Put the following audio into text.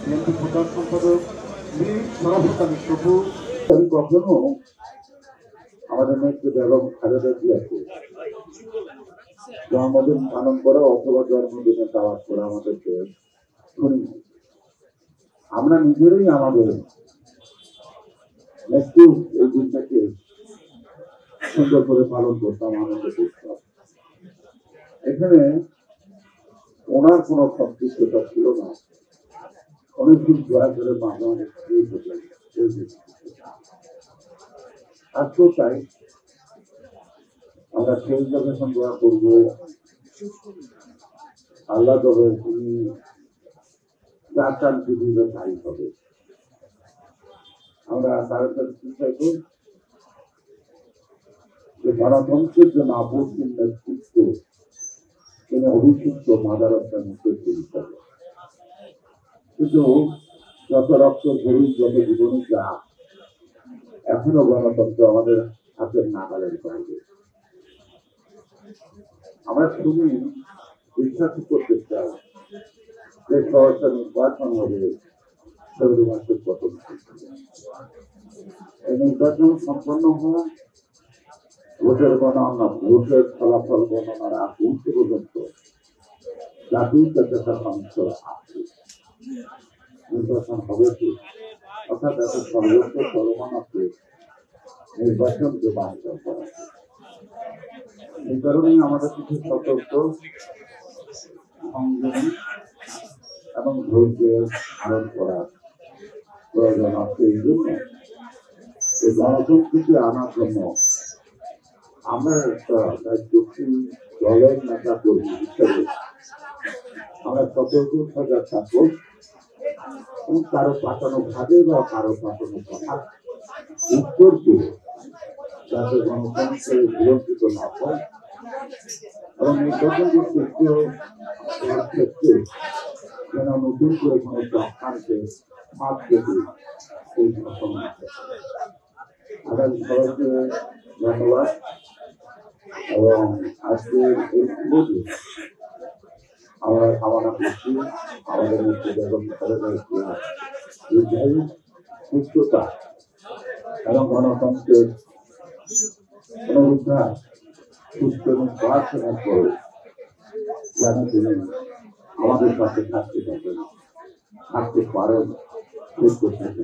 BNP প্রধান সম্পাদক সভাপতি টুকু কখনো আমাদের নেত্রী বেগম খালেদা জিয়াকে জন্মদিন পালন করা অথবা জন্মদিনে দাওয়াত করা আমাদেরকে শুনি। আমরা নিজেরাই আমাদের নেত্রী এই দিনটাকে সুন্দর করে পালন করতাম, আনন্দ করতাম। এখানে ওনার কোন সংশ্লিষ্টতা ছিল না। অনেকদিন দয়া করে মাঝে অনেক আজকেও চাই আমরা সেই যখন দোয়া করবো, আল্লাহ তবে তিনি যা চান পৃথিবীতে তাই হবে। আমরা তার কাছে চিন্তা করি যে গণতন্ত্রের জন্য আপসীন নেতৃত্ব তিনি অভিষিক্ত মাদারসা মুক্ত করতে হবে। কিন্তু যত রক্ত ঝরুক, যত জীবনী যা, এখনো গণতন্ত্র আমাদের হাতের নাগালের বাইরে। আমরা শুনি বিশ্বাস করতে চাই যে সরকার নির্বাচন হবে ফেব্রুয়ারি মাসের প্রথম। এই নির্বাচন সম্পন্ন হওয়া ভোটের গণনা, ভোটের ফলাফল গণনার আগ মুহূর্ত পর্যন্ত জাতীয় একটা মানুষ আছে। নির্বাচন হবে কি, অর্থাৎ এত সর্বোচ্চ চলমান আছে নির্বাচনকে বাঞ্ছন করা। এই কারণেই আমাদের কিছু সতর্ক, সংযমী এবং ধৈর্যের ধারণ করার প্রয়োজন আছে। এই জন্য এই গণতন্ত্রকে আনার জন্য আমরা একটা দায়িত্বশীল দলের নেতা কর্মী হিসেবে আমরা সতর্ক সজাগ থাকবো এবং কারো পাঠানো ভাবে বা কারো পাঠানো কথা উত্তর দিয়ে যাতে গণতন্ত্রের বিরোধিত না হয় এবং নির্বাচন ক্ষেত্রে যেন নতুন করে কোনো চক্রান্তে ফাঁক পেতে এই ঘটনা। আগামী সবাইকে ধন্যবাদ এবং আজকের এই সুযোগে আমরা কামনা করছি আমাদের মধ্যে বেগম খালেদা জিয়ার দীর্ঘায়ু, সুস্থতা এবং গণতন্ত্রের পুনরুদ্ধার সুস্থ এবং প্রার্থনার পরে যেন তিনি আমাদের কাছে থাকতে পারেন, সুস্থ থাকতে।